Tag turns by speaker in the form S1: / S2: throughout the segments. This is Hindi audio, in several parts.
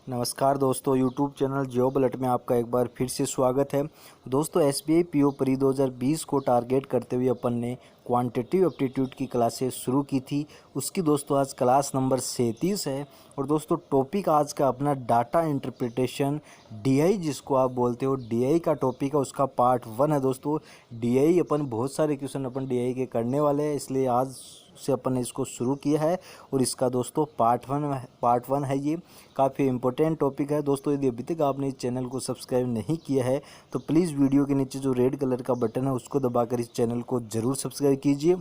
S1: नमस्कार दोस्तों, यूट्यूब चैनल जॉब अलर्ट में आपका एक बार फिर से स्वागत है। दोस्तों एसबीआई पीओ प्री 2020 को टारगेट करते हुए अपन ने क्वांटिटेटिव एप्टीट्यूड की क्लासेस शुरू की थी। उसकी दोस्तों आज क्लास नंबर 37 है। और दोस्तों टॉपिक आज का अपना डाटा इंटरप्रिटेशन डीआई जिसको आप बोलते हो, डीआई का टॉपिक है, उसका पार्ट 1 है। दोस्तों डीआई अपन बहुत सारे क्वेश्चन अपन डीआई के करने वाले हैं, इसलिए आज से अपन ने इसको शुरू किया है। और इसका दोस्तों पार्ट वन है। ये काफ़ी इंपॉर्टेंट टॉपिक है। दोस्तों यदि अभी तक आपने इस चैनल को सब्सक्राइब नहीं किया है तो प्लीज़ वीडियो के नीचे जो रेड कलर का बटन है उसको दबाकर इस चैनल को ज़रूर सब्सक्राइब कीजिए।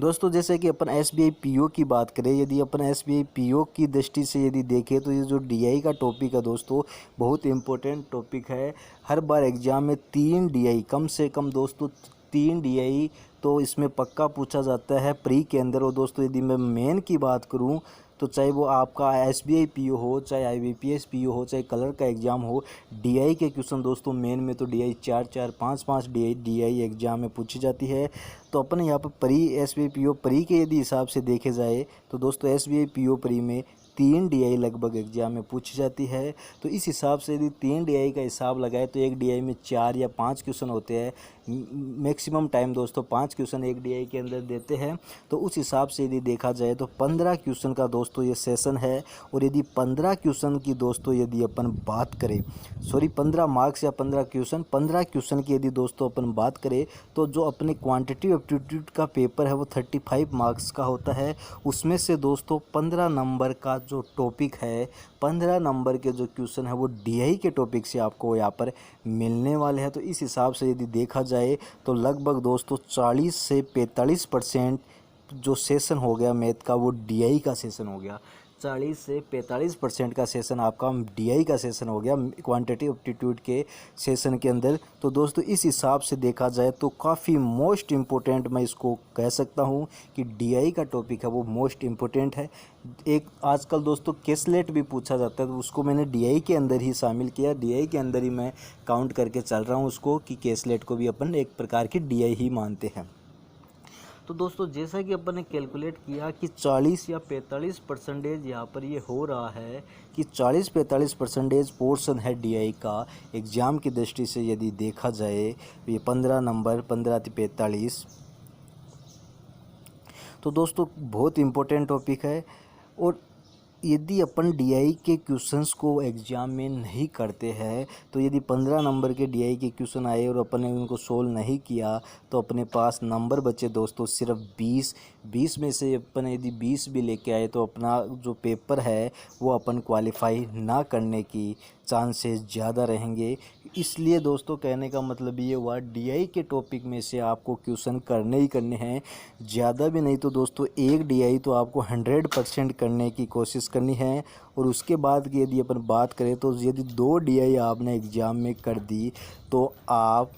S1: दोस्तों जैसे कि अपन एसबीआई पीओ की बात करें, यदि अपन एसबीआई पीओ की दृष्टि से यदि देखें तो ये जो डीआई का टॉपिक है दोस्तों बहुत इंपॉर्टेंट टॉपिक है। हर बार एग्ज़ाम में 3 डीआई कम से कम दोस्तों 3 डीआई तो इसमें पक्का पूछा जाता है प्री के अंदर। और दोस्तों यदि मैं मेन की बात करूं तो चाहे वो आपका एसबीआई पीओ हो, चाहे आईबीपीएस पीओ हो, चाहे कलर का एग्ज़ाम हो, डीआई के क्वेश्चन दोस्तों मेन में तो डीआई 4 5 5 डीआई एग्ज़ाम में पूछी जाती है। तो अपन यहाँ पर प्री एसबीआई पीओ प्री के यदि हिसाब से देखे जाए तो दोस्तों एसबीआई पीओ प्री में 3 डीआई लगभग एग्ज़ाम में पूछी जाती है। तो इस हिसाब से यदि 3 डीआई का हिसाब लगाए तो एक डीआई में 4 या 5 क्वेश्चन होते हैं। मैक्सिमम टाइम दोस्तों 5 क्वेश्चन एक डीआई के अंदर देते हैं। तो उस हिसाब से यदि देखा जाए तो 15 क्वेश्चन का दोस्तों ये सेशन है। और यदि 15 क्वेश्चन की दोस्तों यदि अपन बात करें, 15 मार्क्स या 15 क्वेश्चन की यदि दोस्तों अपन बात करें तो जो अपने क्वांटिटेटिव एप्टीट्यूड का पेपर है वो 35 मार्क्स का होता है। उसमें से दोस्तों 15 नंबर का जो टॉपिक है, 15 नंबर के जो क्वेश्चन है वो डीआई के टॉपिक से आपको यहाँ पर मिलने वाले हैं। तो इस हिसाब से यदि देखा जाए तो लगभग दोस्तों 40 से 45% जो सेशन हो गया मैथ का वो डीआई का सेशन हो गया। 40 से 45% का सेशन आपका डीआई का सेशन हो गया क्वांटिटेटिव एप्टीट्यूड के सेशन के अंदर। तो दोस्तों इस हिसाब से देखा जाए तो काफ़ी मोस्ट इम्पोर्टेंट मैं इसको कह सकता हूँ कि डीआई का टॉपिक है वो मोस्ट इम्पोर्टेंट है। एक आजकल दोस्तों केसलेट भी पूछा जाता है तो उसको मैंने डीआई के अंदर ही शामिल किया। डीआई के अंदर ही मैं काउंट करके चल रहा हूँ उसको कि केसलेट को भी अपन एक प्रकार की डीआई ही मानते हैं। तो दोस्तों जैसा कि अपन ने कैलकुलेट किया कि 40 या 45% यहाँ पर ये हो रहा है कि 40-45% पोर्शन है डीआई का एग्ज़ाम की दृष्टि से यदि देखा जाए। ये 15 नंबर 15-45 तो दोस्तों बहुत इम्पोर्टेंट टॉपिक है। और यदि अपन डीआई के क्वेश्चंस को एग्ज़ाम में नहीं करते हैं तो यदि 15 नंबर के डीआई के क्वेश्चन आए और अपन ने उनको सोल्व नहीं किया तो अपने पास नंबर बचे दोस्तों सिर्फ 20 में से अपन यदि 20 भी लेके आए तो अपना जो पेपर है वो अपन क्वालिफाई ना करने की चांसेस ज़्यादा रहेंगे। इसलिए दोस्तों कहने का मतलब ये हुआ डीआई के टॉपिक में से आपको क्वेश्चन करने ही करने हैं, ज़्यादा भी नहीं तो दोस्तों एक डीआई तो आपको 100% करने की कोशिश करनी है। और उसके बाद की यदि अपन बात करें तो यदि 2 डीआई आपने एग्ज़ाम में कर दी तो आप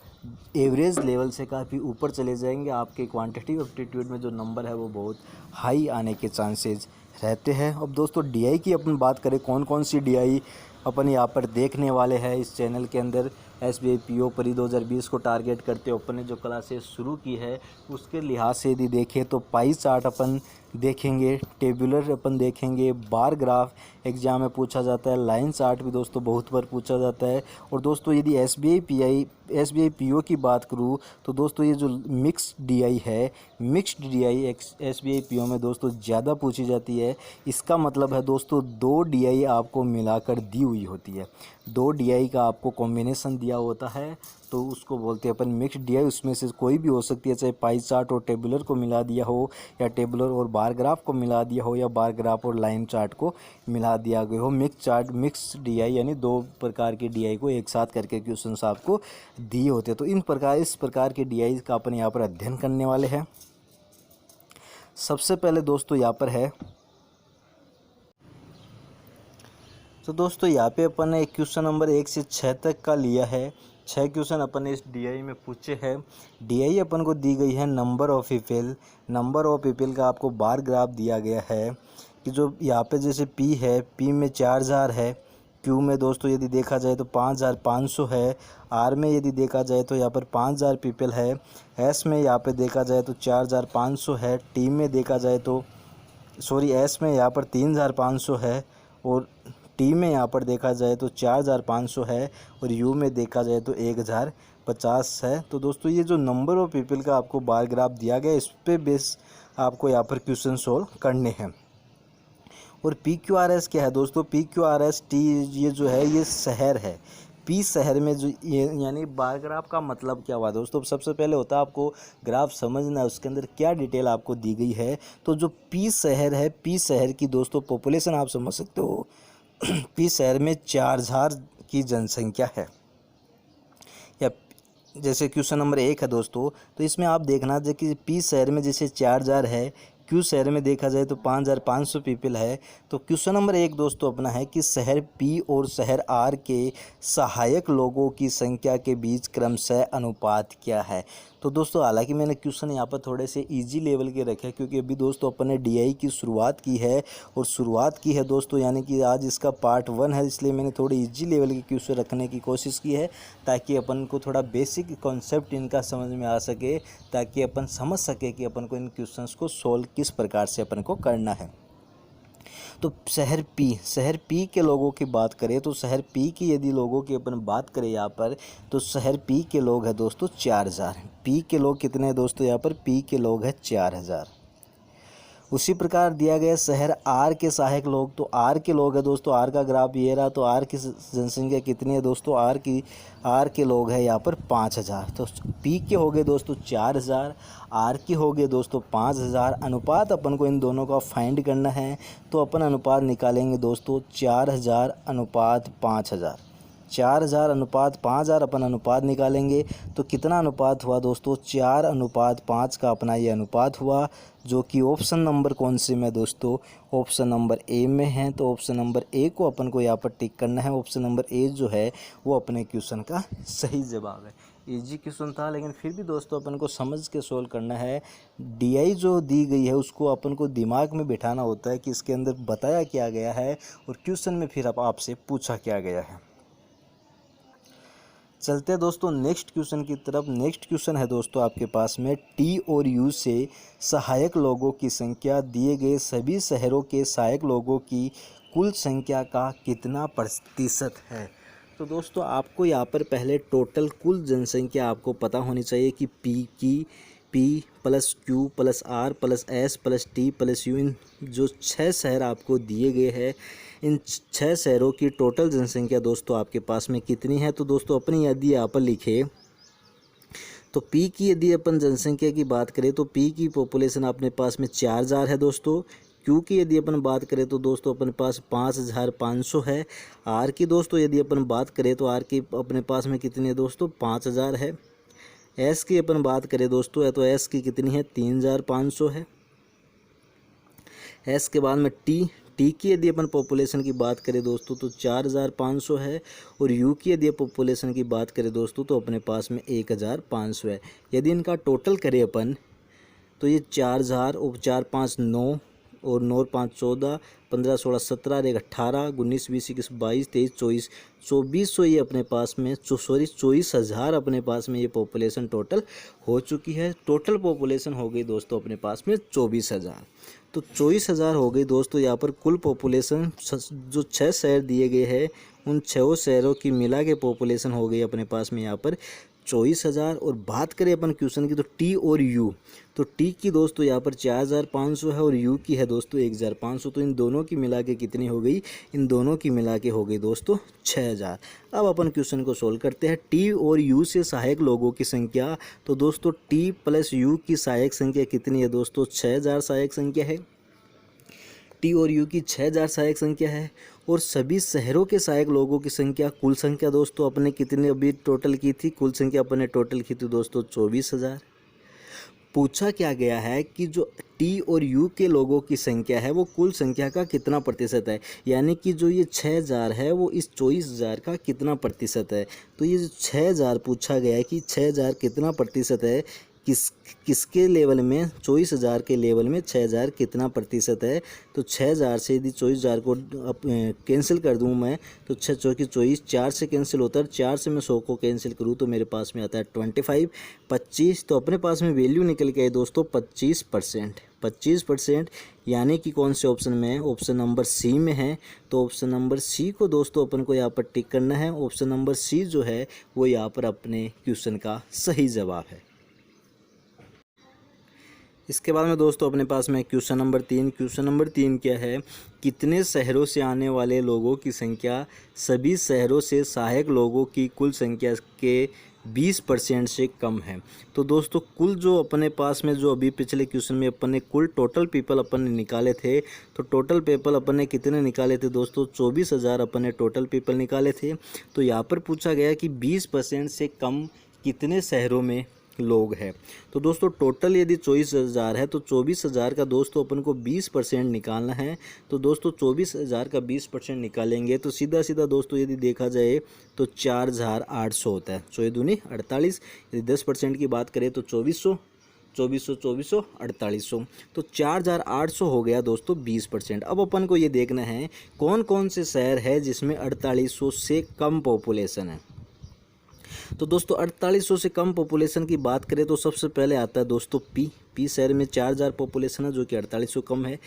S1: एवरेज लेवल से काफ़ी ऊपर चले जाएंगे। आपके क्वांटिटेटिव एप्टीट्यूड में जो नंबर है वो बहुत हाई आने के चांसेस रहते हैं। अब दोस्तों डीआई की अपन बात करें कौन कौन सी डीआई अपन यहाँ पर देखने वाले हैं इस चैनल के अंदर। एसबीआई पीओ प्री 2020 को टारगेट करते अपन ने जो क्लासेस शुरू की है उसके लिहाज से यदि देखें तो पाई चार्ट अपन देखेंगे, टेबुलर अपन देखेंगे, बार ग्राफ एग्ज़ाम में पूछा जाता है, लाइन चार्ट भी दोस्तों बहुत बार पूछा जाता है। और दोस्तों यदि एसबीआई पीओ की बात करूँ तो दोस्तों ये जो मिक्स्ड डीआई है, मिक्स्ड डीआई एसबीआई पीओ में दोस्तों ज़्यादा पूछी जाती है। इसका मतलब है दोस्तों 2 डीआई आपको मिलाकर दी हुई होती है, 2 डीआई का आपको कॉम्बिनेशन दिया होता है तो उसको बोलते हैं अपन मिक्स्ड डीआई। उसमें से कोई भी हो सकती है, चाहे पाई चार्ट और टेबुलर को मिला दिया हो या टेबुलर और बार ग्राफ को मिला दिया हो या बार ग्राफ और लाइन चार्ट को मिला दिया गया हो। मिक्स डीआई यानी 2 प्रकार के डीआई को एक साथ करके क्वेश्चन आपको दिए होते हैं। तो इस प्रकार के डीआई का अपन यहाँ पर अध्ययन करने वाले हैं। सबसे पहले दोस्तों यहाँ पर है तो दोस्तों यहाँ पे अपन ने क्वेश्चन नंबर 1 से 6 तक का लिया है। 6 क्वेश्चन अपन ने इस डीआई में पूछे हैं। डीआई अपन को दी गई है नंबर ऑफ पीपल का आपको बार ग्राफ दिया गया है कि जो यहाँ पे जैसे पी है, पी में 4000 है, क्यू में दोस्तों यदि देखा जाए तो 5500 है, आर में यदि देखा जाए तो यहाँ पर 5000 पीपल है, एस में यहाँ पे देखा जाए तो 4500 है, टी में देखा जाए तो एस में यहाँ पर 3500 है और टी में यहाँ पर देखा जाए तो 4500 है और यू में देखा जाए तो 1050 है। तो दोस्तों ये जो नंबर ऑफ पीपल का आपको बार ग्राफ दिया गया इस पे बेस आपको यहाँ पर क्वेश्चन सोल्व करने हैं। और PQRS क्या है दोस्तों, PQRS टी ये जो है ये शहर है। पी शहर में जो ये यानी बार ग्राफ का मतलब क्या हुआ दोस्तों, सबसे पहले होता है आपको ग्राफ समझना है उसके अंदर क्या डिटेल आपको दी गई है। तो जो पी शहर है, पी शहर की दोस्तों पॉपुलेशन आप समझ सकते हो पी शहर में 4000 की जनसंख्या है। या जैसे क्वेश्चन नंबर 1 है दोस्तों, तो इसमें आप देखना है कि पी शहर में जैसे 4000 है, क्यू शहर में देखा जाए तो 5500 पीपल है। तो क्वेश्चन नंबर 1 दोस्तों अपना है कि शहर पी और शहर आर के सहायक लोगों की संख्या के बीच क्रमशः अनुपात क्या है। तो दोस्तों हालांकि मैंने क्वेश्चन यहाँ पर थोड़े से इजी लेवल के रखे क्योंकि अभी दोस्तों अपन ने डीआई की शुरुआत की है दोस्तों, यानी कि आज इसका पार्ट 1 है, इसलिए मैंने थोड़े इजी लेवल के क्वेश्चन रखने की कोशिश की है ताकि अपन को थोड़ा बेसिक कॉन्सेप्ट इनका समझ में आ सके, ताकि अपन समझ सके कि अपन को इन क्वेश्चंस को सोल्व किस प्रकार से अपन को करना है। तो शहर पी के लोगों की बात करें तो शहर पी की यदि लोगों की अपन बात करें यहाँ पर तो शहर पी के लोग हैं दोस्तों 4000। पी के लोग कितने हैं दोस्तों, यहाँ पर पी के लोग हैं 4000। उसी प्रकार दिया गया शहर आर के सहायक लोग, तो आर के लोग है दोस्तों, आर का ग्राफ ये रहा। तो आर की जनसंख्या कितनी है दोस्तों, आर के लोग है यहाँ पर 5000। तो पी के हो गए दोस्तों 4000, आर के हो गए दोस्तों 5000। अनुपात अपन को इन दोनों का फाइंड करना है, तो अपन अनुपात निकालेंगे दोस्तों 4000 अनुपात 5000। 4000 अनुपात 5000 अपन अनुपात निकालेंगे तो कितना अनुपात हुआ दोस्तों, 4 अनुपात 5 का अपना ये अनुपात हुआ, जो कि ऑप्शन नंबर कौन से में दोस्तों, ऑप्शन नंबर ए में है। तो ऑप्शन नंबर ए को अपन को यहाँ पर टिक करना है। ऑप्शन नंबर ए जो है वो अपने क्वेश्चन का सही जवाब है। इजी क्वेश्चन था लेकिन फिर भी दोस्तों अपन को समझ के सोल्व करना है। डीआई जो दी गई है उसको अपन को दिमाग में बिठाना होता है कि इसके अंदर बताया क्या गया है और क्वेश्चन में फिर आपसे पूछा क्या गया है। चलते हैं दोस्तों नेक्स्ट क्वेश्चन की तरफ। नेक्स्ट क्वेश्चन है दोस्तों आपके पास में, टी और यू से सहायक लोगों की संख्या दिए गए सभी शहरों के सहायक लोगों की कुल संख्या का कितना प्रतिशत है। तो दोस्तों आपको यहाँ पर पहले टोटल कुल जनसंख्या आपको पता होनी चाहिए कि P plus Q plus R plus S plus T plus U, इन जो 6 शहर आपको दिए गए हैं, इन 6 शहरों की टोटल जनसंख्या दोस्तों आपके पास में कितनी है। तो दोस्तों अपनी यदि यहाँ पर लिखे तो पी की यदि अपन जनसंख्या की बात करें तो पी की पॉपुलेशन अपने पास में 4000 है दोस्तों। क्यू की यदि अपन बात करें तो दोस्तों अपने पास 5500 है। आर की दोस्तों यदि अपन बात करें तो आर की अपने पास में कितनी है दोस्तों, 5000 है। एस की अपन बात करें दोस्तों है तो एस की कितनी है, 3500 है। एस के बाद में टी की यदि अपन पॉपुलेशन की बात करें दोस्तों तो 4500 है। और यू की यदि पॉपुलेशन की बात करें दोस्तों तो अपने पास में 1500 है। यदि इनका टोटल करें अपन तो ये 4000 और 4 5 9 और 9 5 14 15 16 17 1 18 19 20 21 22 23 24 2400 ये अपने पास में 24,000 अपने पास में ये पॉपुलेशन टोटल हो चुकी है। टोटल पॉपुलेशन हो गई दोस्तों अपने पास में 24,000। तो 24,000 हो गई दोस्तों यहाँ पर कुल पॉपुलेशन। जो 6 शहर दिए गए हैं उन 6 शहरों की मिला के पॉपुलेशन हो गई अपने पास में यहाँ पर 24,000। और बात करें अपन क्वेश्चन की तो टी और यू, तो टी की दोस्तों यहाँ पर 4500 है और यू की है दोस्तों 1500। तो इन दोनों की मिला के कितनी हो गई, इन दोनों की मिला के हो गई दोस्तों 6000। अब अपन क्वेश्चन को सोल्व करते हैं। टी और यू से सहायक लोगों की संख्या, तो दोस्तों टी प्लस यू की सहायक संख्या कितनी है दोस्तों, 6000 सहायक संख्या है। टी और यू की 6000 सहायक संख्या है। और सभी शहरों के सहायक लोगों की संख्या, कुल संख्या दोस्तों अपने कितने अभी टोटल की थी, कुल संख्या अपने टोटल की थी दोस्तों 24,000। पूछा क्या गया है कि जो टी और यू के लोगों की संख्या है वो कुल संख्या का कितना प्रतिशत है, यानी कि जो ये 6000 है वो इस 24,000 का कितना प्रतिशत है। तो ये जो 6000 पूछा गया है कि 6000 कितना प्रतिशत है, किसके लेवल में 24,000 के लेवल में 6,000 कितना प्रतिशत है। तो 6,000 से यदि 24,000 को कैंसिल कर दूं मैं तो 6 चौकी 24, 4 से कैंसिल होता है, 4 से मैं 100 को कैंसिल करूं तो मेरे पास में आता है 25। तो अपने पास में वैल्यू निकल के आई दोस्तों 25%। यानी कि कौन से ऑप्शन में है, ऑप्शन नंबर सी में है। तो ऑप्शन नंबर सी को दोस्तों अपन को यहाँ पर टिक करना है। ऑप्शन नंबर सी जो है वो यहाँ पर अपने क्वेश्चन का सही जवाब है। इसके बाद में दोस्तों अपने पास में क्वेश्चन नंबर 3। क्वेश्चन नंबर 3 क्या है, कितने शहरों से आने वाले लोगों की संख्या सभी शहरों से सहायक लोगों की कुल संख्या के 20% से कम है। तो दोस्तों कुल जो अपने पास में जो अभी पिछले क्वेश्चन में अपन ने कुल टोटल पीपल अपन ने निकाले थे, तो टोटल पीपल अपन ने कितने निकाले थे दोस्तों, 24,000 अपन ने टोटल पीपल निकाले थे। तो यहाँ पर पूछा गया कि 20% से कम कितने शहरों में लोग हैं। तो दोस्तों टोटल यदि 24,000 है तो 24,000 का दोस्तों अपन को 20% निकालना है। तो दोस्तों 24,000 का 20% निकालेंगे तो सीधा सीधा दोस्तों यदि देखा जाए तो 4,800 होता है। 24 दूनी 48, यदि 10% की बात करें तो 2400, 4800। तो 4,800 हो गया दोस्तों 20%। अब अपन को ये देखना है कौन कौन से शहर है जिसमें 4800 से कम पॉपुलेशन है। तो दोस्तों 4800 से कम पॉपुलेशन की बात करें तो सबसे पहले आता है दोस्तों पी शहर में 4,000 पॉपुलेशन है जो कि 4800 कम है।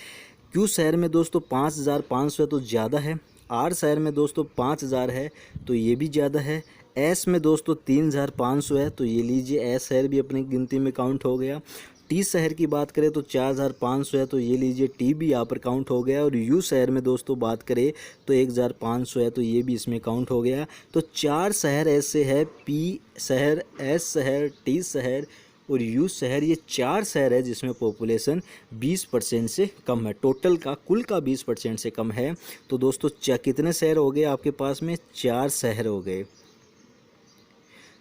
S1: क्यू शहर में दोस्तों 5,500 है तो ज़्यादा है। आर शहर में दोस्तों 5,000 है तो ये भी ज़्यादा है। एस में दोस्तों 3,500 है तो ये लीजिए एस शहर भी अपनी गिनती में काउंट हो गया। टी शहर की बात करें तो 4,500 है तो ये लीजिए टी भी यहाँ पर काउंट हो गया। और यू शहर में दोस्तों बात करें तो 1,500 है तो ये भी इसमें काउंट हो गया। तो 4 शहर ऐसे है, पी शहर, एस शहर, टी शहर और यू शहर, ये 4 शहर है जिसमें पॉपुलेशन 20% से कम है। टोटल का कुल का 20% से कम है। तो दोस्तों कितने शहर हो गए आपके पास में, 4 शहर हो गए।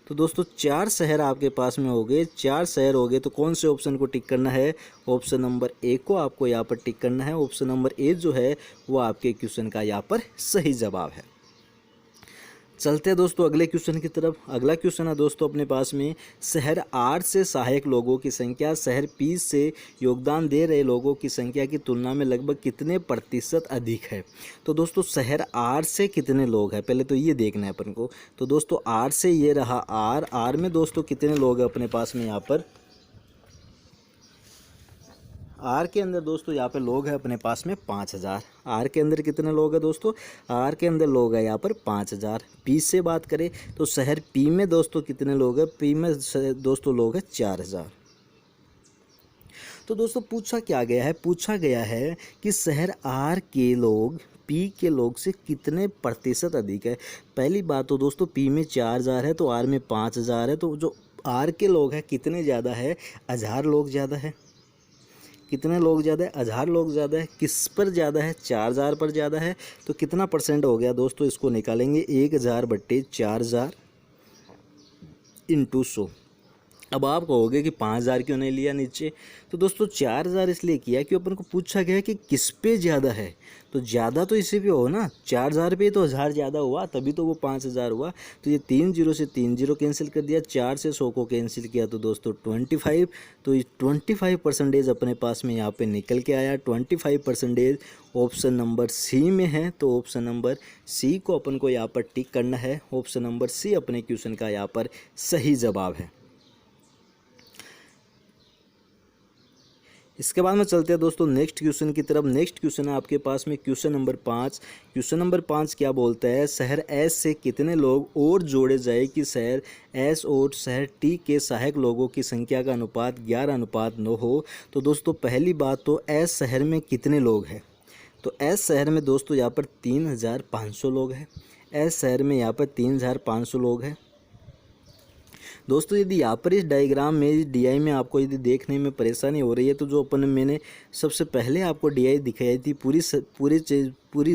S1: तो दोस्तों 4 शहर आपके पास में हो गए। 4 शहर हो गए तो कौन से ऑप्शन को टिक करना है, ऑप्शन नंबर ए को आपको यहाँ पर टिक करना है। ऑप्शन नंबर ए जो है वो आपके क्वेश्चन का यहाँ पर सही जवाब है। चलते हैं दोस्तों अगले क्वेश्चन की तरफ। अगला क्वेश्चन है दोस्तों अपने पास में, शहर आर से सहायक लोगों की संख्या शहर पी से योगदान दे रहे लोगों की संख्या की तुलना में लगभग कितने प्रतिशत अधिक है। तो दोस्तों शहर आर से कितने लोग हैं पहले तो ये देखना है अपन को। तो दोस्तों आर से ये रहा आर में दोस्तों कितने लोग हैं अपने पास में, यहाँ पर आर के अंदर दोस्तों यहाँ पे लोग हैं अपने पास में 5,000। आर के अंदर कितने लोग हैं दोस्तों, आर के अंदर लोग हैं यहाँ पर 5,000। पी से बात करें तो शहर पी में दोस्तों कितने लोग हैं, पी में दोस्तों लोग हैं 4,000। तो दोस्तों पूछा क्या गया है, पूछा गया है कि शहर आर के लोग पी के लोग से कितने प्रतिशत अधिक है। पहली बात तो दोस्तों पी में 4,000 है तो आर में 5,000 है। तो जो आर के लोग हैं कितने ज़्यादा है, 1,000 लोग ज़्यादा है। कितने लोग ज़्यादा है, 1,000 लोग ज़्यादा है। किस पर ज़्यादा है, 4,000 पर ज़्यादा है। तो कितना परसेंट हो गया दोस्तों, इसको निकालेंगे 1,000/4,000 इंटू 100। अब आप कहोगे कि 5,000 क्यों नहीं लिया नीचे। तो दोस्तों 4,000 इसलिए किया कि अपन को पूछा गया कि किस पे ज़्यादा है। तो ज़्यादा तो इसी पे हो ना, 4,000 पे तो 1,000 ज़्यादा हुआ तभी तो वो 5,000 हुआ। तो ये 3 0 से 3 0 कैंसिल कर दिया, 4 से 100 को कैंसिल किया तो दोस्तों 25। तो ये 25% अपने पास में यहाँ पे निकल के आया। 25% ऑप्शन नंबर सी में है। तो ऑप्शन नंबर सी को अपन को यहाँ पर टिक करना है। ऑप्शन नंबर सी अपने क्वेश्चन का यहाँ पर सही जवाब है। इसके बाद में चलते हैं दोस्तों नेक्स्ट क्वेश्चन की तरफ। नेक्स्ट क्वेश्चन है आपके पास में क्वेश्चन नंबर 5। क्वेश्चन नंबर 5 क्या बोलता है, शहर एस से कितने लोग और जोड़े जाए कि शहर एस और शहर टी के सहायक लोगों की संख्या का अनुपात 11:9 हो। तो दोस्तों पहली बात तो एस शहर में कितने लोग हैं। तो एस शहर में दोस्तों यहाँ पर 3,500 लोग हैं। एस शहर में यहाँ पर 3,500 लोग हैं। दोस्तों यदि यहाँ पर इस डायग्राम में डीआई में आपको यदि देखने में परेशानी हो रही है तो जो अपन मैंने सबसे पहले आपको डीआई दिखाई थी पूरी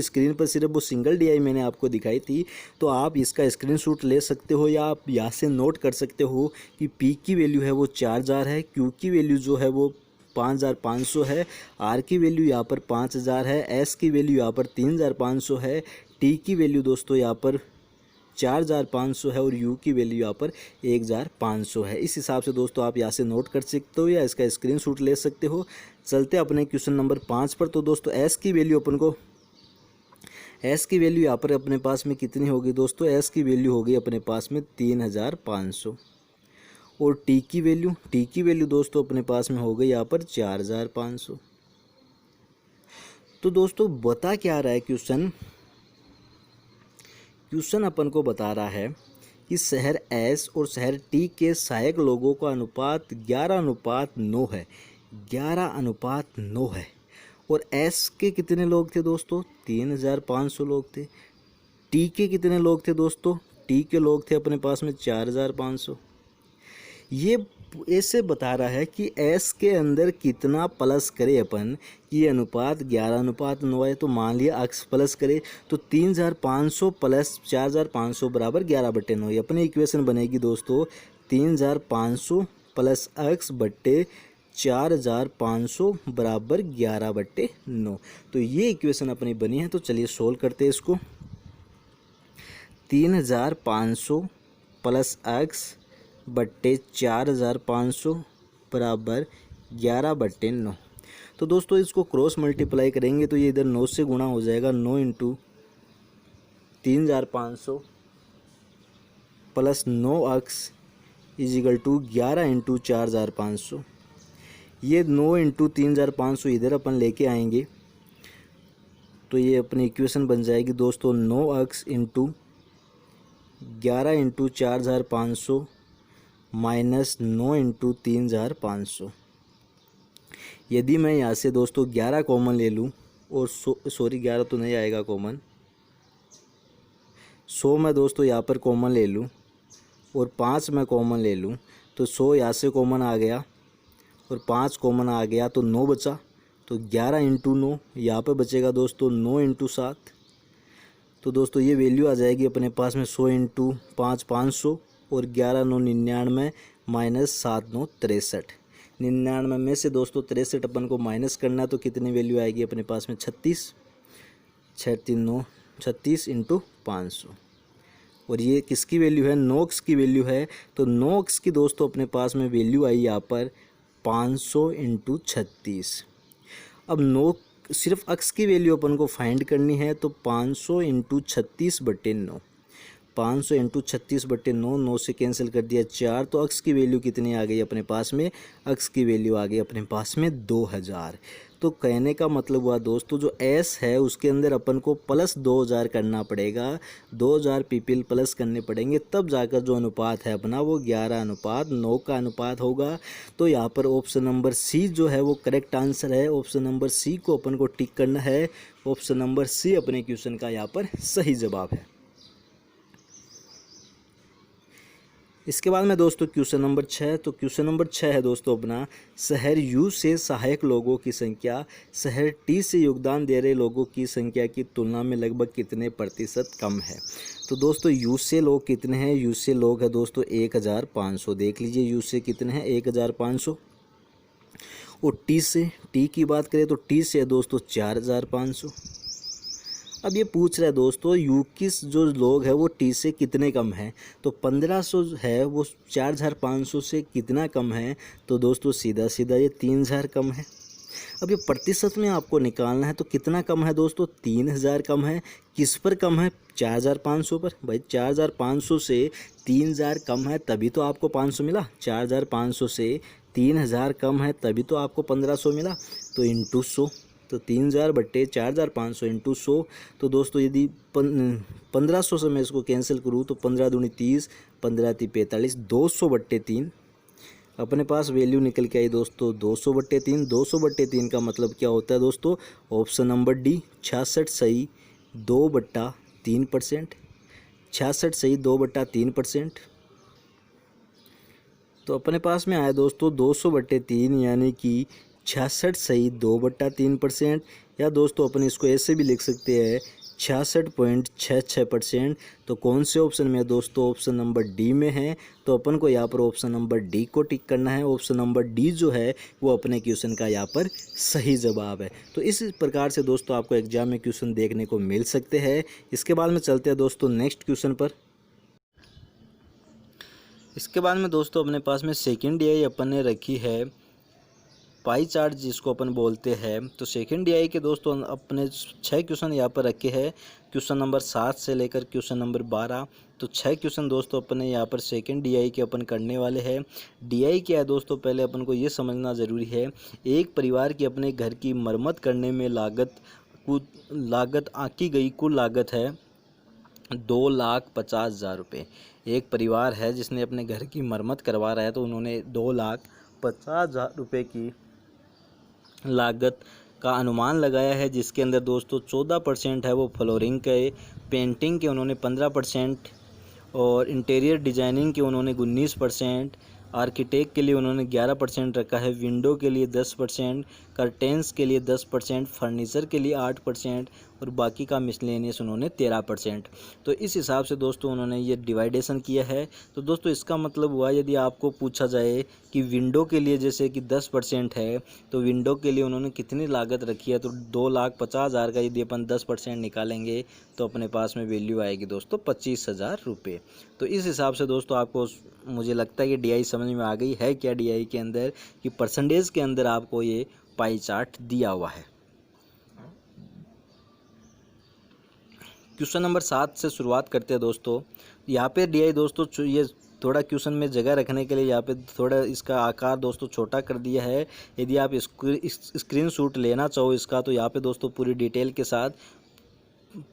S1: स्क्रीन पर सिर्फ वो सिंगल डीआई मैंने आपको दिखाई थी। तो आप इसका स्क्रीनशॉट ले सकते हो या आप यहाँ से नोट कर सकते हो कि पी की वैल्यू है वो 4,000 है, क्यू की वैल्यू जो है वो 5,500 है, आर की वैल्यू यहाँ पर 5,000 है, एस की वैल्यू यहाँ पर 3,500 है, टी की वैल्यू दोस्तों यहाँ पर 4500 है और u की वैल्यू यहाँ पर 1500 है। इस हिसाब से दोस्तों आप यहाँ से नोट कर सकते हो या इसका स्क्रीनशॉट ले सकते हो। चलते अपने क्वेश्चन नंबर 5 पर। तो दोस्तों s की वैल्यू यहाँ पर अपने पास में कितनी होगी दोस्तों? s की वैल्यू होगी अपने पास में 3500 और t की वैल्यू दोस्तों अपने पास में हो गई यहाँ पर 4500। तो दोस्तों बता क्या रहा है क्वेश्चन अपन को बता रहा है कि शहर S और शहर T के सहायक लोगों का अनुपात 11:9 है। 11:9 है और S के कितने लोग थे दोस्तों? 3500 लोग थे। T के कितने लोग थे दोस्तों? T के लोग थे अपने पास में 4500। ये ऐसे बता रहा है कि S के अंदर कितना प्लस करे अपन कि ये अनुपात 11:9 है। तो मान लिया अक्स प्लस करे तो 3500 प्लस 4500 बराबर 11/9। ये अपनी इक्वेशन बनेगी दोस्तों 3500 प्लस अक्स बट्टे 4500 बराबर 11/9। तो ये इक्वेशन अपनी बनी है। तो चलिए सोल्व करते हैं इसको। 3500 प्लस अक्स बट्टे 4500 बराबर 11/9। तो दोस्तों इसको क्रॉस मल्टीप्लाई करेंगे तो ये इधर 9 से गुणा हो जाएगा। 9 into 3500 plus 9 x is equal to 11 into 4500। ये 9 इंटू 3500 इधर अपन लेके आएंगे तो ये अपनी इक्वेशन बन जाएगी दोस्तों 9 अक्स इंटू 11 इंटू 4500 माइनस 9 इंटू 3500। यदि मैं यहाँ से दोस्तों 11 कॉमन ले लूँ और 11 तो नहीं आएगा कॉमन, 100 मैं दोस्तों यहाँ पर कॉमन ले लूँ और 5 मैं कॉमन ले लूँ तो 100 यहाँ से कॉमन आ गया और 5 कॉमन आ गया तो 9 बचा। तो 11 इंटू 9 यहाँ पर बचेगा दोस्तों 9 इंटू 7। तो दोस्तों ये वैल्यू आ जाएगी अपने पास में 100 इंटू 5 500 और 11 9 99 माइनस 7 9 63। 99 में से दोस्तों 63 अपन को माइनस करना है तो कितनी वैल्यू आएगी अपने पास में 36। 6 3 9 36 इंटू 500 और ये किसकी वैल्यू है? नोक्स की वैल्यू है। तो नोक्स की दोस्तों अपने पास में वैल्यू आई यहाँ पर 500 इंटू 36। अब सिर्फ अक्स की वैल्यू अपन को फाइंड करनी है तो 500 इंटू 36/9। 500 इंटू 36/9, 9 से कैंसिल कर दिया 4। तो अक्स की वैल्यू कितनी आ गई अपने पास में? अक्स की वैल्यू आ गई अपने पास में 2000। तो कहने का मतलब हुआ दोस्तों जो एस है उसके अंदर अपन को प्लस 2000 करना पड़ेगा। 2000 पीपल प्लस करने पड़ेंगे तब जाकर जो अनुपात है अपना वो 11:9 का अनुपात होगा। तो यहाँ पर ऑप्शन नंबर सी जो है वो करेक्ट आंसर है। ऑप्शन नंबर सी को अपन को टिक करना है। ऑप्शन नंबर सी अपने क्वेश्चन का यहाँ पर सही जवाब है। इसके बाद में दोस्तों क्वेश्चन नंबर 6। तो क्वेश्चन नंबर 6 है दोस्तों अपना, शहर यू से सहायक लोगों की संख्या शहर टी से योगदान दे रहे लोगों की संख्या की तुलना में लगभग कितने प्रतिशत कम है। तो दोस्तों यू से लोग कितने हैं? यू से लोग है दोस्तों 1500। देख लीजिए यू से कितने हैं 1500। और टी की बात करें तो टी से है दोस्तों 4500। अब ये पूछ रहा है दोस्तों यू की जो लोग है वो टी से कितने कम है। तो 1500 है वो 4500 से कितना कम है। तो दोस्तों सीधा सीधा ये 3000 कम है। अब ये प्रतिशत में आपको निकालना है तो कितना कम है दोस्तों? 3000 कम है। किस पर कम है? 4500 पर। भाई 4500 से 3000 कम है तभी तो आपको 500 मिला। 4500 से 3000 कम है तभी तो आपको 1500 मिला। तो इंटू 100, तो 3000 बट्टे 4500 इंटू 100। तो दोस्तों यदि 1500 से मैं इसको कैंसिल करूँ तो 15 दूनी 30, 15 × 45, 200/3 अपने पास वैल्यू निकल के आई दोस्तों 200/3। 200/3 का मतलब क्या होता है दोस्तों? ऑप्शन नंबर डी 66 सही 2/3%। 66 सही 2/3%। तो अपने पास में आया दोस्तों 200/3 यानी कि 66 सही 2/3%। या दोस्तों अपन इसको ऐसे भी लिख सकते हैं 66.66%। तो कौन से ऑप्शन में है दोस्तों? ऑप्शन नंबर डी में है। तो अपन को यहाँ पर ऑप्शन नंबर डी को टिक करना है। ऑप्शन नंबर डी जो है वो अपने क्वेश्चन का यहाँ पर सही जवाब है। तो इस प्रकार से दोस्तों आपको एग्जाम में क्वेश्चन देखने को मिल सकते हैं। इसके बाद में चलते हैं दोस्तों नेक्स्ट क्वेश्चन पर। इसके बाद में दोस्तों अपने पास में सेकंड डीआई अपन ने रखी है पाई चार्ट जिसको अपन बोलते हैं। तो सेकंड डीआई के दोस्तों अपने 6 क्वेश्चन यहाँ पर रखे हैं, क्वेश्चन नंबर 7 से लेकर क्वेश्चन नंबर 12। तो 6 क्वेश्चन दोस्तों अपने यहाँ पर सेकंड डीआई के अपन करने वाले हैं। डीआई क्या है दोस्तों, पहले अपन को ये समझना ज़रूरी है। एक परिवार की अपने घर की मरम्मत करने में लागत आंकी गई कुल लागत है 2,50,000 रुपये। एक परिवार है जिसने अपने घर की मरम्मत करवा रहा है, तो उन्होंने 2,50,000 रुपये की लागत का अनुमान लगाया है, जिसके अंदर दोस्तों 14% है वो फ्लोरिंग के, पेंटिंग के उन्होंने 15% और इंटीरियर डिजाइनिंग के उन्होंने 19%, आर्किटेक्ट के लिए उन्होंने 11% रखा है, विंडो के लिए 10%, कर्टेंस के लिए 10%, फर्नीचर के लिए 8% और बाकी का मिसलेनियस उन्होंने 13%। तो इस हिसाब से दोस्तों उन्होंने ये डिवाइडेशन किया है। तो दोस्तों इसका मतलब हुआ, यदि आपको पूछा जाए कि विंडो के लिए जैसे कि 10% है, तो विंडो के लिए उन्होंने कितनी लागत रखी है, तो 2,50,000 का यदि अपन 10% निकालेंगे तो अपने पास में वैल्यू आएगी दोस्तों 25,000 रुपये। तो इस हिसाब से दोस्तों आपको, मुझे लगता है कि डीआई समझ में आ गई है क्या डीआई के अंदर, कि परसेंटेज के अंदर आपको ये पाई चार्ट दिया हुआ है। क्वेश्चन नंबर 7 से शुरुआत करते हैं दोस्तों। यहाँ पे डीआई दोस्तों ये थोड़ा क्वेश्चन में जगह रखने के लिए यहाँ पे थोड़ा इसका आकार दोस्तों छोटा कर दिया है। यदि आप स्क्रीनशॉट लेना चाहो इसका, तो यहाँ पे दोस्तों पूरी डिटेल के साथ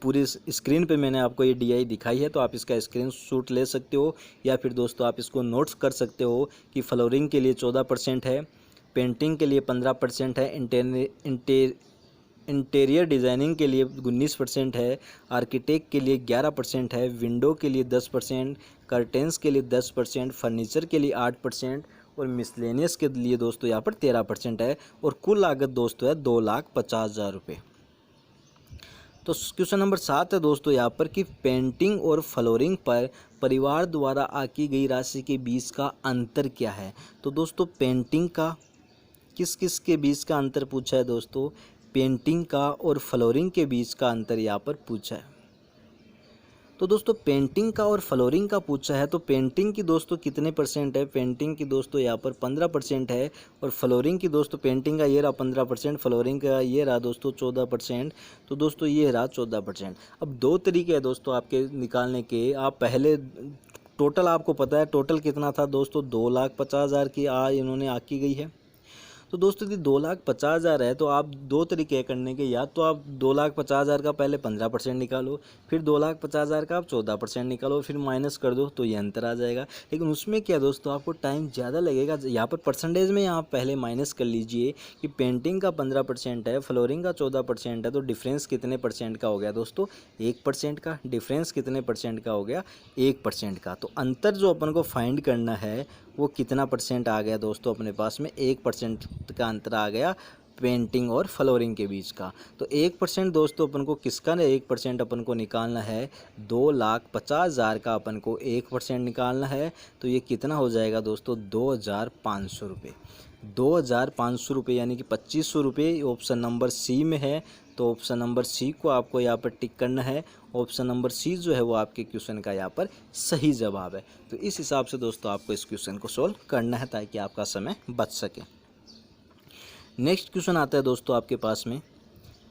S1: पूरी स्क्रीन पे मैंने आपको ये डीआई दिखाई है, तो आप इसका स्क्रीनशॉट ले सकते हो, या फिर दोस्तों आप इसको नोट्स कर सकते हो कि फ्लोरिंग के लिए 14% है, पेंटिंग के लिए 15% है, इंटीरियर डिज़ाइनिंग के लिए 19% है, आर्किटेक्ट के लिए 11% है, विंडो के लिए 10%, कर्टेंस के लिए 10%, फर्नीचर के लिए 8% और मिसलेनियस के लिए दोस्तों यहाँ पर 13% है, और कुल लागत दोस्तों है 2,50,000 रुपये। तो क्वेश्चन नंबर 7 है दोस्तों यहाँ पर कि पेंटिंग और फ्लोरिंग पर परिवार द्वारा आकी गई राशि के बीच का अंतर क्या है। तो दोस्तों पेंटिंग का किस किस के बीच का अंतर पूछा है दोस्तों, पेंटिंग का और फ्लोरिंग के बीच का अंतर यहाँ पर पूछा है। तो दोस्तों पेंटिंग का और फ्लोरिंग का पूछा है, तो पेंटिंग की दोस्तों कितने परसेंट है, पेंटिंग की दोस्तों यहाँ पर 15% है, और फ्लोरिंग की दोस्तों पेंटिंग का ये रहा 15%, फ्लोरिंग का ये रहा दोस्तों 14%। तो दोस्तों ये रहा 14%। अब दो तरीके हैं दोस्तों आपके निकालने के। आप पहले टोटल, आपको पता है टोटल कितना था दोस्तों, 2,50,000 की इन्होंने आकी गई है। तो दोस्तों यदि 2,50,000 है, तो आप दो तरीके करने के, या तो आप 2,50,000 का पहले 15% निकालो, फिर 2,50,000 का आप 14% निकालो, फिर माइनस कर दो, तो ये अंतर आ जाएगा। लेकिन उसमें क्या दोस्तों आपको टाइम ज़्यादा लगेगा। यहाँ पर परसेंटेज में आप पहले माइनस कर लीजिए कि पेंटिंग का 15% है, फ्लोरिंग का 14% है, तो डिफरेंस कितने परसेंट का हो गया दोस्तों, 1% का। डिफरेंस कितने परसेंट का हो गया, 1% का। तो अंतर जो अपन को फाइंड करना है वो कितना परसेंट आ गया दोस्तों, अपने पास में 1% का अंतर आ गया पेंटिंग और फ्लोरिंग के बीच का। तो 1% दोस्तों अपन को किसका, 1% अपन को निकालना है, 2,50,000 का अपन को 1% निकालना है। तो ये कितना हो जाएगा दोस्तों, 2,500 रुपये। 2,500 रुपये यानी कि 2,500 रुपये ऑप्शन नंबर सी में है। तो ऑप्शन नंबर सी को आपको यहाँ पर टिक करना है। ऑप्शन नंबर सी जो है वो आपके क्वेश्चन का यहाँ पर सही जवाब है। तो इस हिसाब से दोस्तों आपको इस क्वेश्चन को सोल्व करना है ताकि आपका समय बच सके। नेक्स्ट क्वेश्चन आता है दोस्तों आपके पास में,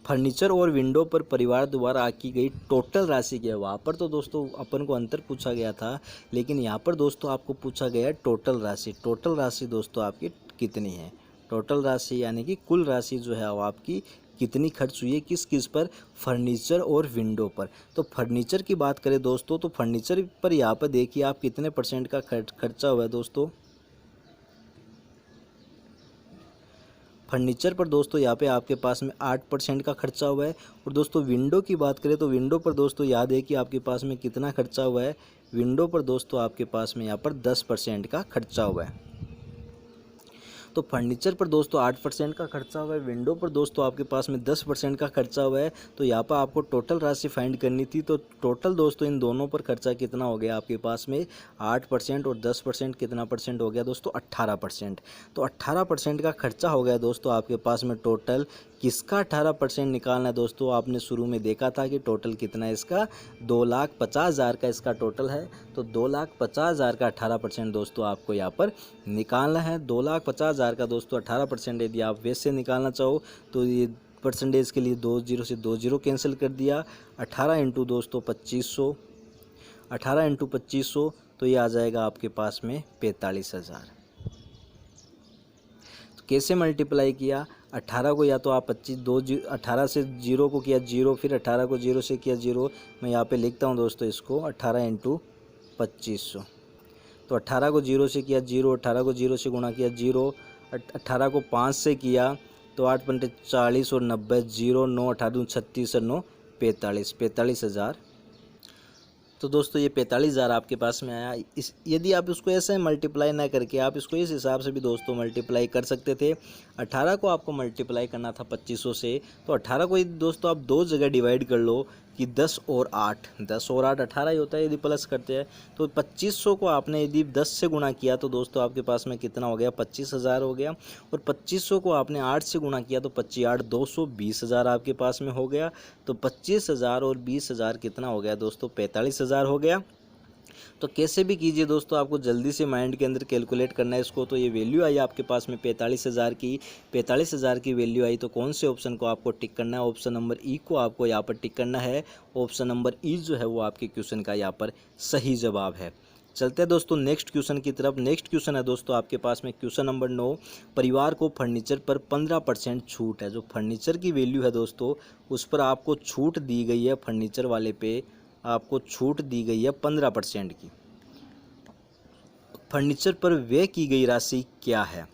S1: फर्नीचर और विंडो पर परिवार द्वारा आकी गई टोटल राशि क्या है। वहाँ पर तो दोस्तों अपन को अंतर पूछा गया था, लेकिन यहाँ पर दोस्तों आपको पूछा गया है टोटल राशि। टोटल राशि दोस्तों आपकी कितनी है, टोटल राशि यानी कि कुल राशि जो है वो आपकी कितनी खर्च हुई है, किस किस पर, फर्नीचर और विंडो पर। तो फर्नीचर की बात करें दोस्तों, तो फर्नीचर पर यहाँ पर देखिए आप कितने परसेंट का खर्चा हुआ है दोस्तों। फर्नीचर पर दोस्तों यहाँ पे आपके पास में 8% का खर्चा हुआ है। और दोस्तों विंडो की बात करें तो विंडो पर दोस्तों याद है कि आपके पास में कितना खर्चा हुआ है, विंडो पर दोस्तों आपके पास में यहाँ पर 10% का खर्चा हुआ है। तो फर्नीचर पर दोस्तों 8% का खर्चा हुआ है, विंडो पर दोस्तों आपके पास में 10% का खर्चा हुआ है। तो यहाँ पर आपको टोटल राशि फाइंड करनी थी। तो टोटल दोस्तों इन दोनों पर खर्चा कितना हो गया आपके पास में 8% और 10% कितना परसेंट हो गया दोस्तों 18%। तो 18% का खर्चा हो गया दोस्तों आपके पास में टोटल। किसका 18% निकालना है दोस्तों? आपने शुरू में देखा था कि टोटल कितना है इसका 2,50,000 का इसका टोटल है। तो 2,50,000 का 18% दोस्तों आपको यहाँ पर निकालना है। 2,50,000 का दोस्तों 18% यदि आप वैसे निकालना चाहो तो ये परसेंटेज के लिए 2 जीरो से 2 जीरो कैंसिल कर दिया। 18 इंटू दोस्तों 2500, 18 इंटू 2500 तो ये आ जाएगा आपके पास में 45,000। तो कैसे मल्टीप्लाई किया? 18 को या तो आप 18 से 0 को किया 0, फिर 18 को 0 से किया 0। मैं यहाँ पे लिखता हूँ दोस्तों इसको 18 इंटू 2500। तो 18 को 0 से किया 0, 18 को 0 से गुणा किया 0, 18 को 5 से किया तो 8 पंटे 40 और 90 0, 9 18 36 और 9 45, 45,000। तो दोस्तों ये 45,000 आपके पास में आया। इस यदि आप इसको ऐसे मल्टीप्लाई ना करके आप इसको इस हिसाब से भी दोस्तों मल्टीप्लाई कर सकते थे। 18 को आपको मल्टीप्लाई करना था 2500 से, तो 18 को यदि दोस्तों आप दो जगह डिवाइड कर लो कि 10 और 8, 10 और 8 18 ही होता है यदि प्लस करते हैं। तो 2500 को आपने यदि 10 से गुणा किया तो दोस्तों आपके पास में कितना हो गया 25,000 हो गया। और 2500 को आपने 8 से गुणा किया तो 25 8 200, 20,000 आपके पास में हो गया। तो 25,000 और 20,000 कितना हो गया दोस्तों 45,000 हो गया। तो कैसे भी कीजिए दोस्तों, आपको जल्दी से माइंड के अंदर कैलकुलेट करना है इसको। तो ये वैल्यू आई आपके पास में 45,000 की। 45,000 की वैल्यू आई तो कौन से ऑप्शन को आपको टिक करना है? ऑप्शन नंबर ई को आपको यहाँ पर टिक करना है। ऑप्शन नंबर ई जो है वो आपके क्वेश्चन का यहाँ पर सही जवाब है। चलते हैं दोस्तों नेक्स्ट क्वेश्चन की तरफ। नेक्स्ट क्वेश्चन है दोस्तों आपके पास में क्वेश्चन नंबर 9। परिवार को फर्नीचर पर 15% छूट है। जो फर्नीचर की वैल्यू है दोस्तों उस पर आपको छूट दी गई है। फर्नीचर वाले पे आपको छूट दी गई है 15% की। फर्नीचर पर व्यय की गई राशि क्या है?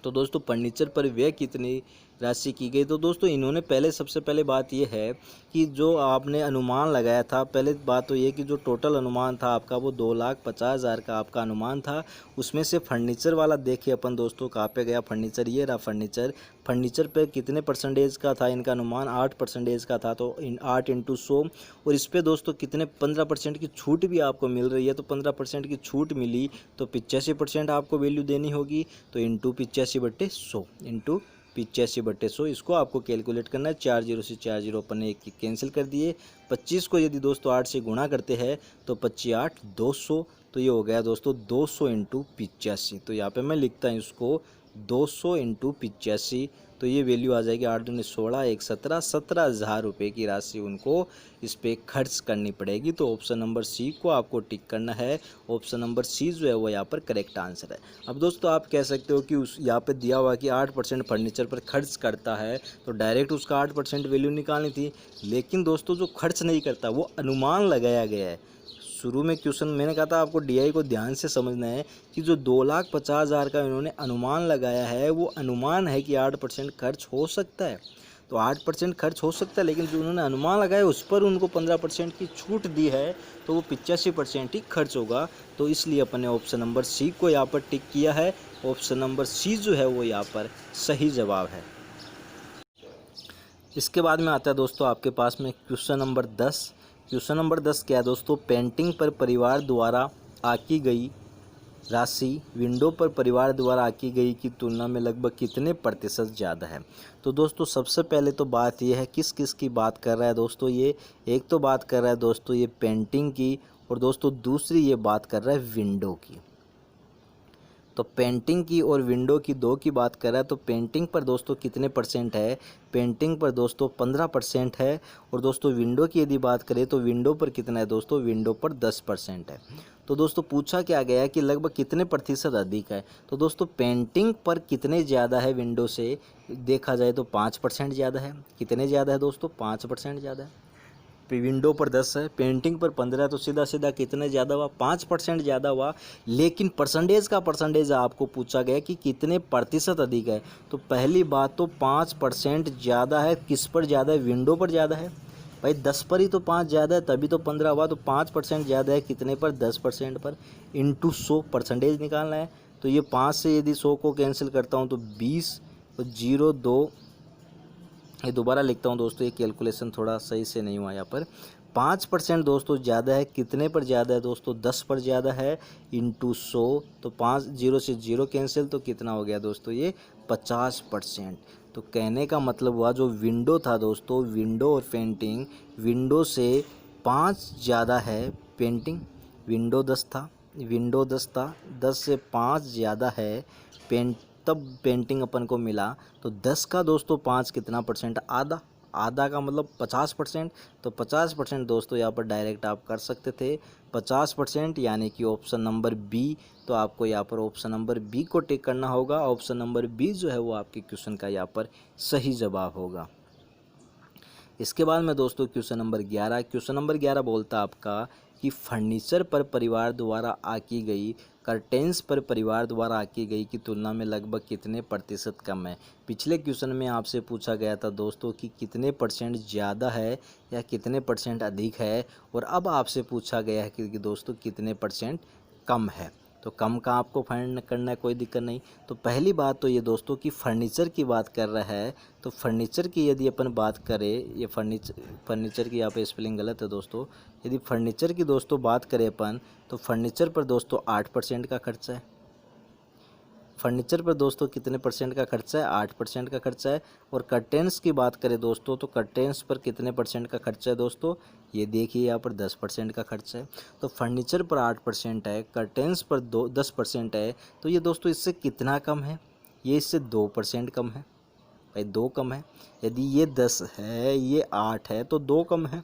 S1: तो दोस्तों फर्नीचर पर व्यय कितनी राशि की गई? तो दोस्तों इन्होंने सबसे पहले बात यह है कि जो आपने अनुमान लगाया था, पहले बात तो ये कि जो टोटल अनुमान था आपका वो 2,50,000 का आपका अनुमान था। उसमें से फर्नीचर वाला देखिए अपन दोस्तों कहाँ पे गया फर्नीचर, ये रहा फर्नीचर। फर्नीचर पे कितने परसेंटेज का था इनका अनुमान? 8% का था। तो 8 इंटू 100 और इस पर दोस्तों कितने 15% की छूट भी आपको मिल रही है। तो 15% की छूट मिली तो 85% आपको वैल्यू देनी होगी। तो इंटू 85/100 इंटू 85/100 इसको आपको कैलकुलेट करना है। 4 जीरो से 4 जीरो अपन ने कैंसिल कर दिए। 25 को यदि दोस्तों 8 से गुणा करते हैं तो 25 8 200, तो ये हो गया दोस्तों 200 इंटू 85। तो यहाँ पे मैं लिखता हूँ इसको 200 इंटू 85। तो ये वैल्यू आ जाएगी 8 दूनी 16 1 17, 17,000 रुपये की राशि उनको इस पर खर्च करनी पड़ेगी। तो ऑप्शन नंबर सी को आपको टिक करना है। ऑप्शन नंबर सी जो है वो यहाँ पर करेक्ट आंसर है। अब दोस्तों आप कह सकते हो कि उस यहाँ पे दिया हुआ कि 8% फर्नीचर पर खर्च करता है तो डायरेक्ट उसका 8% वैल्यू निकालनी थी। लेकिन दोस्तों जो खर्च नहीं करता वो अनुमान लगाया गया है। शुरू में क्वेश्चन मैंने कहा था आपको डीआई को ध्यान से समझना है कि जो 2,50,000 का इन्होंने अनुमान लगाया है वो अनुमान है कि 8% खर्च हो सकता है। तो 8% खर्च हो सकता है, लेकिन जो उन्होंने अनुमान लगाया उस पर उनको 15% की छूट दी है तो वो 85% ही खर्च होगा। तो इसलिए अपन ने ऑप्शन नंबर सी को यहाँ पर टिक किया है। ऑप्शन नंबर सी जो है वो यहाँ पर सही जवाब है। इसके बाद में आता है दोस्तों आपके पास में क्वेश्चन नंबर 10। क्वेश्चन नंबर 10 क्या है दोस्तों? पेंटिंग पर परिवार द्वारा आकी गई राशि विंडो पर परिवार द्वारा आकी गई की तुलना में लगभग कितने प्रतिशत ज़्यादा है? तो दोस्तों सबसे पहले तो बात यह है किस किस की बात कर रहा है दोस्तों ये। एक तो बात कर रहा है दोस्तों ये पेंटिंग की, और दोस्तों दूसरी ये बात कर रहा है विंडो की। तो पेंटिंग की और विंडो की दो की बात कर रहा है। तो पेंटिंग पर दोस्तों कितने परसेंट है? पेंटिंग पर दोस्तों 15% है। और दोस्तों विंडो की यदि बात करें तो विंडो पर कितना है दोस्तों? विंडो पर 10% है। तो दोस्तों पूछा क्या गया है कि लगभग कितने प्रतिशत अधिक है? तो दोस्तों पेंटिंग पर कितने ज़्यादा है विंडो से देखा जाए तो 5% ज़्यादा है। कितने ज़्यादा है दोस्तों? 5% ज़्यादा है। विंडो पर 10 है, पेंटिंग पर 15 है, तो सीधा सीधा कितने ज़्यादा हुआ? 5% ज़्यादा हुआ। लेकिन परसेंटेज आपको पूछा गया कि कितने प्रतिशत अधिक है। तो पहली बात तो 5% ज़्यादा है। किस पर ज़्यादा है? विंडो पर ज़्यादा है भाई। 10 पर ही तो 5 ज़्यादा है तभी तो 15 हुआ। तो 5% ज़्यादा है कितने पर? 10% पर। इंटू 100 परसेंटेज निकालना है। तो ये 5 से यदि 100 को कैंसिल करता हूँ तो 20 और 0 2, ये दोबारा लिखता हूँ दोस्तों, ये कैलकुलेशन थोड़ा सही से नहीं हुआ यहाँ पर। 5% दोस्तों ज़्यादा है, कितने पर ज़्यादा है दोस्तों, 10 पर ज़्यादा है इंटू 100, तो 5 0 से 0 कैंसिल, तो कितना हो गया दोस्तों ये 50%। तो कहने का मतलब हुआ जो विंडो था दोस्तों, विंडो और पेंटिंग, विंडो से 5 ज़्यादा है पेंटिंग, विंडो 10 था, विंडो 10 था, 10 से 5 ज़्यादा है तब पेंटिंग अपन को मिला। तो 10 का दोस्तों 5 कितना परसेंट, आधा, आधा का मतलब 50%। तो 50% दोस्तों यहाँ पर डायरेक्ट आप कर सकते थे 50%, यानी कि ऑप्शन नंबर बी। तो आपको यहाँ पर ऑप्शन नंबर बी को टिक करना होगा। ऑप्शन नंबर बी जो है वो आपके क्वेश्चन का यहाँ पर सही जवाब होगा। इसके बाद में दोस्तों क्वेश्चन नंबर 11, क्वेश्चन नंबर 11 बोलता आपका कि फर्नीचर पर परिवार द्वारा आकी गई कर्टेंस पर परिवार द्वारा आकी गई की तुलना में लगभग कितने प्रतिशत कम है। पिछले क्वेश्चन में आपसे पूछा गया था दोस्तों कि कितने परसेंट ज़्यादा है या कितने परसेंट अधिक है, और अब आपसे पूछा गया है कि दोस्तों कितने परसेंट कम है। तो कम का आपको फाइंड करना है, कोई दिक्कत नहीं। तो पहली बात तो ये दोस्तों कि फर्नीचर की बात कर रहा है, तो फर्नीचर की यदि अपन बात करें, ये फर्नीचर की यहाँ पे स्पेलिंग गलत है दोस्तों। यदि फर्नीचर की दोस्तों बात करें अपन, तो फर्नीचर पर दोस्तों 8% का खर्चा है। फर्नीचर पर दोस्तों कितने परसेंट का खर्चा है, 8% का खर्चा है। और कर्टेंस की बात करें दोस्तों, तो कर्टेंस पर कितने परसेंट का खर्चा है दोस्तों, ये देखिए यहाँ पर 10% का खर्चा है। तो फर्नीचर पर 8% है, कर्टेंस पर 10% है, तो ये दोस्तों इससे कितना कम है, ये इससे 2% कम है भाई, 2 कम है। यदि ये 10 है, ये 8 है, तो 2 कम है।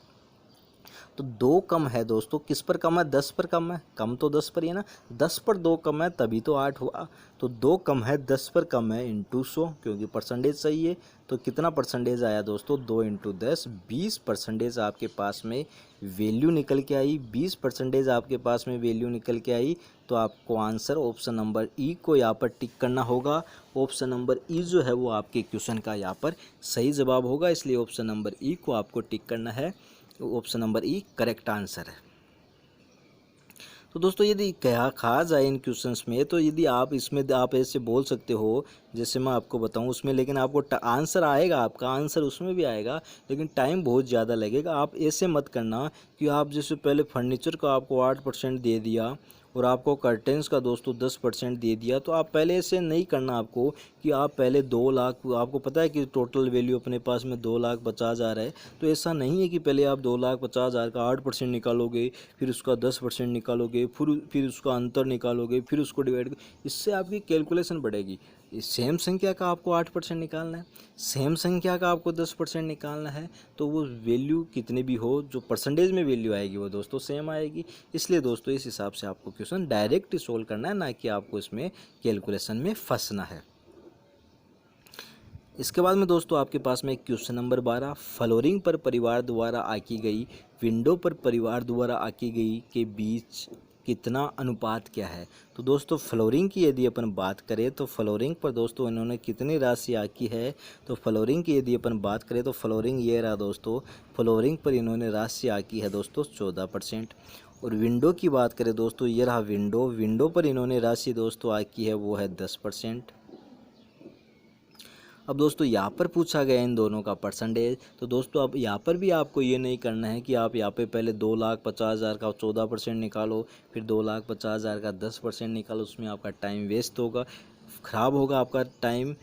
S1: तो 2 कम है दोस्तों, किस पर कम है, 10 पर कम है, कम तो 10 पर ही है ना, 10 पर 2 कम है तभी तो 8 हुआ। तो 2 कम है, 10 पर कम है इंटू 100, क्योंकि परसेंटेज सही है। तो कितना परसेंटेज आया दोस्तों, 2 इंटू 10, 20% आपके पास में वैल्यू निकल के आई, 20% आपके पास में वैल्यू निकल के आई। तो आपको आंसर ऑप्शन नंबर ई को यहाँ पर टिक करना होगा। ऑप्शन नंबर ई जो है वो आपके क्वेश्चन का यहाँ पर सही जवाब होगा, इसलिए ऑप्शन नंबर ई को आपको टिक करना है। ऑप्शन नंबर ई करेक्ट आंसर है। तो दोस्तों यदि कहा जाए इन क्वेश्चंस में, तो यदि आप इसमें आप ऐसे बोल सकते हो जैसे मैं आपको बताऊं उसमें, लेकिन आपको आंसर आएगा, आपका आंसर उसमें भी आएगा, लेकिन टाइम बहुत ज़्यादा लगेगा। आप ऐसे मत करना कि आप जैसे पहले फर्नीचर का आपको 8% दे दिया और आपको कर्टेंस का दोस्तों 10% दे दिया, तो आप पहले ऐसे नहीं करना आपको कि आप पहले 2 लाख, आपको पता है कि टोटल वैल्यू अपने पास में 2,50,000 है। तो ऐसा नहीं है कि पहले आप 2,50,000 का 8% निकालोगे, फिर उसका 10% निकालोगे, फिर उसका अंतर निकालोगे, फिर उसको डिवाइड, इससे आपकी कैलकुलेशन बढ़ेगी। सेम संख्या का आपको 8% निकालना है, सेम संख्या का आपको 10% निकालना है, तो वो वैल्यू कितनी भी हो, जो परसेंटेज में वैल्यू आएगी वो दोस्तों सेम आएगी। इसलिए दोस्तों इस हिसाब से आपको क्वेश्चन डायरेक्ट ही सोल्व करना है, ना कि आपको इसमें कैलकुलेशन में फंसना है। इसके बाद में दोस्तों आपके पास में क्वेश्चन नंबर 12, फ्लोरिंग पर परिवार द्वारा आकी गई विंडो पर परिवार द्वारा आकी गई के बीच कितना अनुपात क्या है। तो दोस्तों फ्लोरिंग की यदि अपन बात करें, तो फ्लोरिंग पर दोस्तों इन्होंने कितनी राशि आकी है। तो फ्लोरिंग की यदि अपन बात करें, तो फ्लोरिंग ये रहा दोस्तों, फ्लोरिंग पर इन्होंने राशि आकी है दोस्तों 14%। और विंडो की बात करें दोस्तों, ये रहा विंडो, विंडो पर इन्होंने राशि दोस्तों आकी है वो है 10%। अब दोस्तों यहाँ पर पूछा गया इन दोनों का परसेंटेज, तो दोस्तों अब यहाँ पर भी आपको ये नहीं करना है कि आप यहाँ पे पहले 2,50,000 का 14% निकालो, फिर 2,50,000 का 10% निकालो, उसमें आपका टाइम वेस्ट होगा, ख़राब होगा आपका टाइम।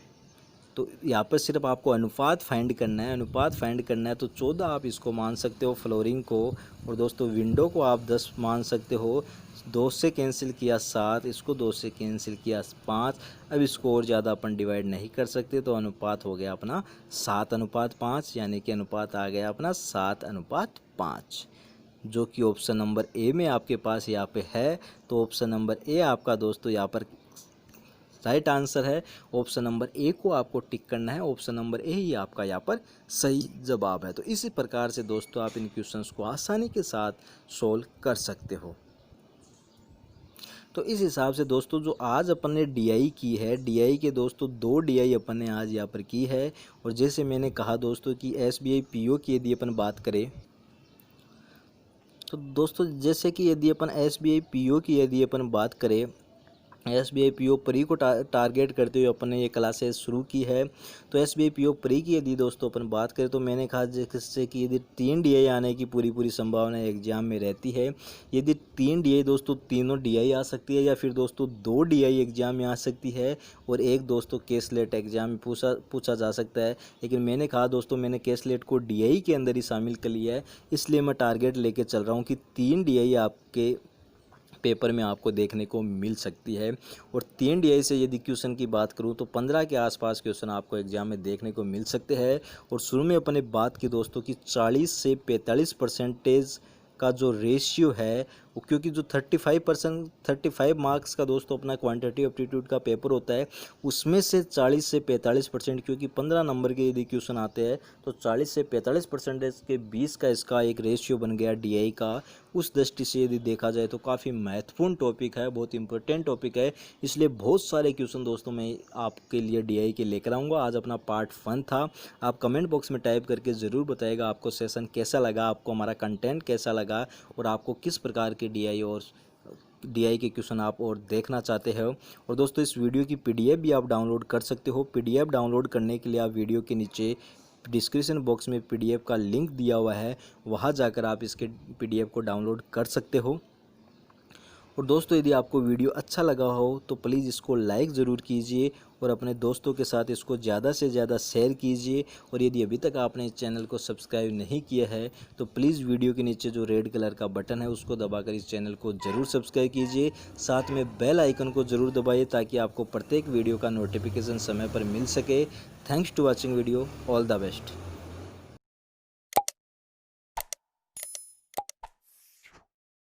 S1: तो यहाँ पर सिर्फ आपको अनुपात फाइंड करना है, अनुपात फाइंड करना है। तो 14 आप इसको मान सकते हो फ्लोरिंग को, और दोस्तों विंडो को आप 10 मान सकते हो। 2 से कैंसिल किया 7, इसको 2 से कैंसिल किया 5। अब इसको और ज़्यादा अपन डिवाइड नहीं कर सकते, तो अनुपात हो गया अपना 7:5, यानी कि अनुपात आ गया अपना 7:5, जो कि ऑप्शन नंबर ए में आपके पास यहाँ पे है। तो ऑप्शन नंबर ए आपका दोस्तों यहाँ पर राइट आंसर है। ऑप्शन नंबर ए को आपको टिक करना है, ऑप्शन नंबर ए ही आपका यहाँ पर सही जवाब है। तो इसी प्रकार से दोस्तों आप इन क्वेश्चंस को आसानी के साथ सोल्व कर सकते हो। तो इस हिसाब से दोस्तों जो आज अपन ने डीआई की है, डीआई के दोस्तों 2 डीआई अपन ने आज यहाँ पर की है। और जैसे मैंने कहा दोस्तों कि एसबीआई पीओ की यदि अपन बात करें, तो दोस्तों जैसे कि यदि अपन एसबीआई पीओ की यदि अपन बात करें, SBI PO प्री को टारगेट करते हुए अपन ने ये क्लासेस शुरू की है। तो SBI PO प्री की यदि दोस्तों अपन बात करें तो मैंने कहा जिससे कि यदि 3 DI आने की पूरी संभावना एग्जाम में रहती है। यदि 3 DI दोस्तों तीनों DI आ सकती है या फिर दोस्तों 2 DI एग्जाम में आ सकती है और एक दोस्तों केसलेट एग्जाम में पूछा जा सकता है। लेकिन मैंने कहा दोस्तों मैंने केसलेट को DI के अंदर ही शामिल कर लिया है, इसलिए मैं टारगेट लेके चल रहा हूँ कि 3 DI आपके पेपर में आपको देखने को मिल सकती है। और 3 DI से यदि क्वेश्चन की बात करूं तो 15 के आसपास क्वेश्चन आपको एग्जाम में देखने को मिल सकते हैं। और शुरू में अपन ने बात की दोस्तों कि 40 से 45% का जो रेशियो है वो, क्योंकि जो 35 मार्क्स का दोस्तों अपना क्वांटिटेटिव एप्टीट्यूड का पेपर होता है, उसमें से 40 से 45%, क्योंकि 15 नंबर के यदि क्वेश्चन आते हैं तो 40 से 45% के 20 का इसका एक रेशियो बन गया DI का। उस दृष्टि से यदि देखा जाए तो काफ़ी महत्वपूर्ण टॉपिक है, बहुत इंपॉर्टेंट टॉपिक है, इसलिए बहुत सारे क्वेश्चन दोस्तों मैं आपके लिए DI के लेकर आऊँगा। आज अपना पार्ट 1 था। आप कमेंट बॉक्स में टाइप करके ज़रूर बताइएगा आपको सेशन कैसा लगा, आपको हमारा कंटेंट कैसा लगा और आपको किस प्रकार के DI और DI के क्वेश्चन आप और देखना चाहते हो। और दोस्तों इस वीडियो की PDF भी आप डाउनलोड कर सकते हो। PDF डाउनलोड करने के लिए आप वीडियो के नीचे डिस्क्रिप्शन बॉक्स में PDF का लिंक दिया हुआ है, वहां जाकर आप इसके PDF को डाउनलोड कर सकते हो। और दोस्तों यदि आपको वीडियो अच्छा लगा हो तो प्लीज़ इसको लाइक ज़रूर कीजिए और अपने दोस्तों के साथ इसको ज़्यादा से ज़्यादा शेयर कीजिए। और यदि अभी तक आपने इस चैनल को सब्सक्राइब नहीं किया है तो प्लीज़ वीडियो के नीचे जो रेड कलर का बटन है उसको दबाकर इस चैनल को ज़रूर सब्सक्राइब कीजिए। साथ में बेल आइकन को ज़रूर दबाइए ताकि आपको प्रत्येक वीडियो का नोटिफिकेशन समय पर मिल सके। Thanks to watching video. All the best.